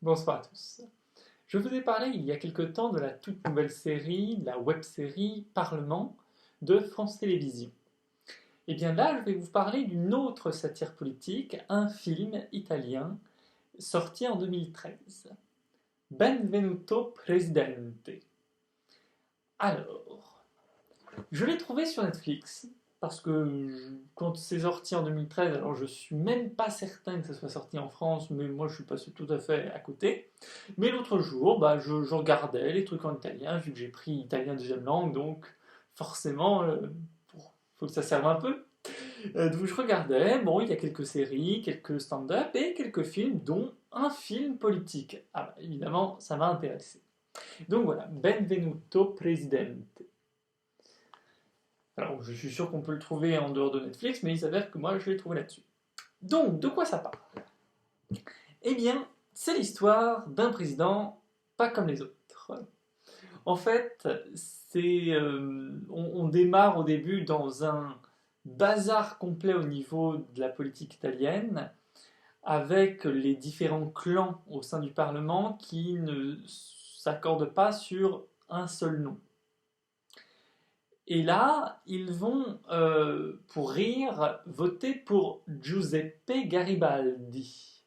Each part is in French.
Bonsoir à tous. Je vous ai parlé il y a quelque temps de la toute nouvelle série, la web-série Parlement de France Télévisions. Et bien là, je vais vous parler d'une autre satire politique, un film italien sorti en 2013. Benvenuto Presidente. Alors, je l'ai trouvé sur Netflix parce que quand c'est sorti en 2013, alors je suis même pas certain que ça soit sorti en France, mais moi je suis passé tout à fait à côté. Mais l'autre jour, je regardais les trucs en italien, vu que j'ai pris italien deuxième langue, donc forcément, faut que ça serve un peu. Donc je regardais, bon, il y a quelques séries, quelques stand-up et quelques films, dont un film politique. Ah bah, évidemment, ça m'a intéressé. Donc voilà, Benvenuto Presidente. Alors, je suis sûr qu'on peut le trouver en dehors de Netflix, mais il s'avère que moi, je l'ai trouvé là-dessus. Donc, de quoi ça parle? Eh bien, c'est l'histoire d'un président pas comme les autres. En fait, on démarre au début dans un bazar complet au niveau de la politique italienne, avec les différents clans au sein du Parlement qui ne s'accordent pas sur un seul nom. Et là, ils vont, pour rire, voter pour Giuseppe Garibaldi.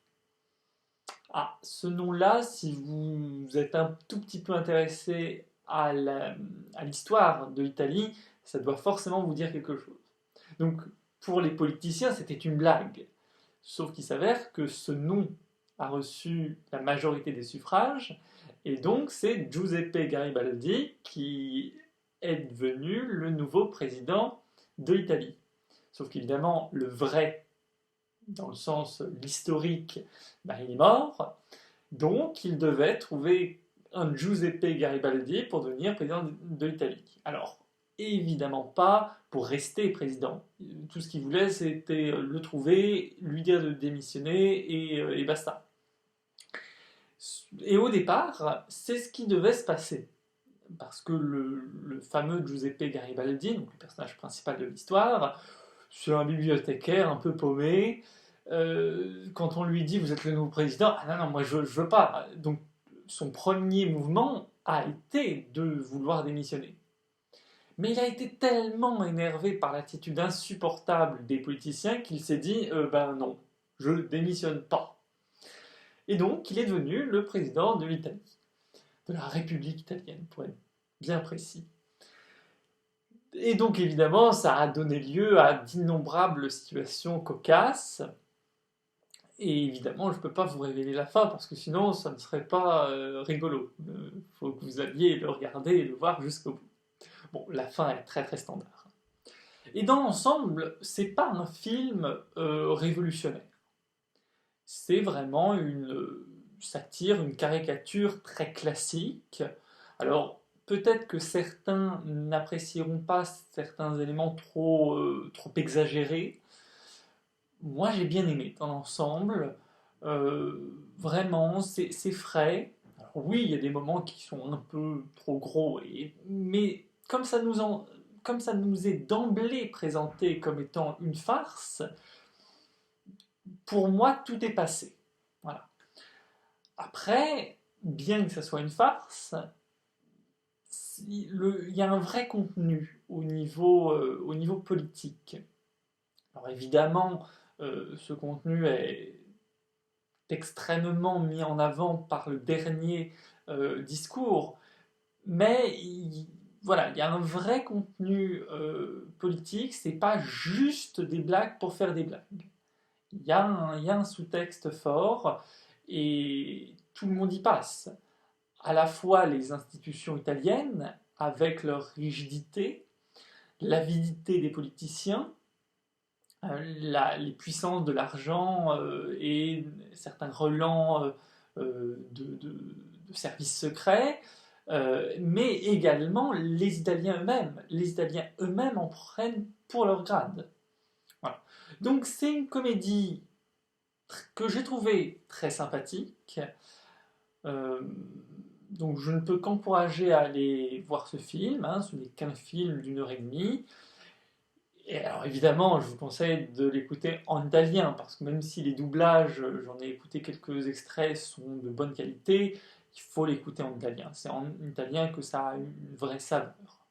Ah, ce nom-là, si vous êtes un tout petit peu intéressé à l'histoire de l'Italie, ça doit forcément vous dire quelque chose. Donc, pour les politiciens, c'était une blague. Sauf qu'il s'avère que ce nom a reçu la majorité des suffrages, et donc c'est Giuseppe Garibaldi qui est devenu le nouveau président de l'Italie. Sauf qu'évidemment, le vrai, dans le sens l'historique, il est mort, donc il devait trouver un Giuseppe Garibaldi pour devenir président de l'Italie. Alors, évidemment pas pour rester président. Tout ce qu'il voulait, c'était le trouver, lui dire de démissionner et basta. Et au départ, c'est ce qui devait se passer. Parce que le fameux Giuseppe Garibaldi, donc le personnage principal de l'histoire, c'est un bibliothécaire un peu paumé. Quand on lui dit vous êtes le nouveau président, ah non, non, moi je veux pas. Donc son premier mouvement a été de vouloir démissionner. Mais il a été tellement énervé par l'attitude insupportable des politiciens qu'il s'est dit ben non, je démissionne pas. Et donc il est devenu le président de l'Italie, de la République italienne pour être bien précis. Et donc évidemment ça a donné lieu à d'innombrables situations cocasses. Et évidemment, je ne peux pas vous révéler la fin parce que sinon, ça ne serait pas rigolo. Il faut que vous alliez le regarder et le voir jusqu'au bout. Bon, la fin est très très standard. Et dans l'ensemble, c'est pas un film révolutionnaire. C'est vraiment une satire, une caricature très classique. Alors, peut-être que certains n'apprécieront pas certains éléments trop exagérés. Moi, j'ai bien aimé dans l'ensemble. Vraiment, c'est frais. Alors, oui, il y a des moments qui sont un peu trop gros, mais comme ça nous est d'emblée présenté comme étant une farce, pour moi, tout est passé. Voilà. Après, bien que ça soit une farce, il y a un vrai contenu au niveau politique. Alors évidemment, ce contenu est extrêmement mis en avant par le dernier discours, mais voilà, il y a un vrai contenu politique, c'est pas juste des blagues pour faire des blagues. Il y a un sous-texte fort et tout le monde y passe. À la fois les institutions italiennes, avec leur rigidité, l'avidité des politiciens, les puissances de l'argent et certains relents de services secrets, mais également les Italiens eux-mêmes. Les Italiens eux-mêmes en prennent pour leur grade. Voilà. Donc c'est une comédie que j'ai trouvée très sympathique. Euh, donc je ne peux qu'encourager à aller voir ce film. Hein, ce n'est qu'un film d'une heure et demie. Et alors évidemment, je vous conseille de l'écouter en italien, parce que même si les doublages, j'en ai écouté quelques extraits, sont de bonne qualité, il faut l'écouter en italien. C'est en italien que ça a une vraie saveur.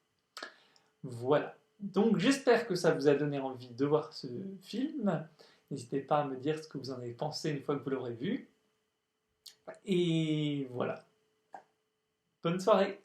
Voilà. Donc j'espère que ça vous a donné envie de voir ce film. N'hésitez pas à me dire ce que vous en avez pensé une fois que vous l'aurez vu. Et voilà. Bonne soirée!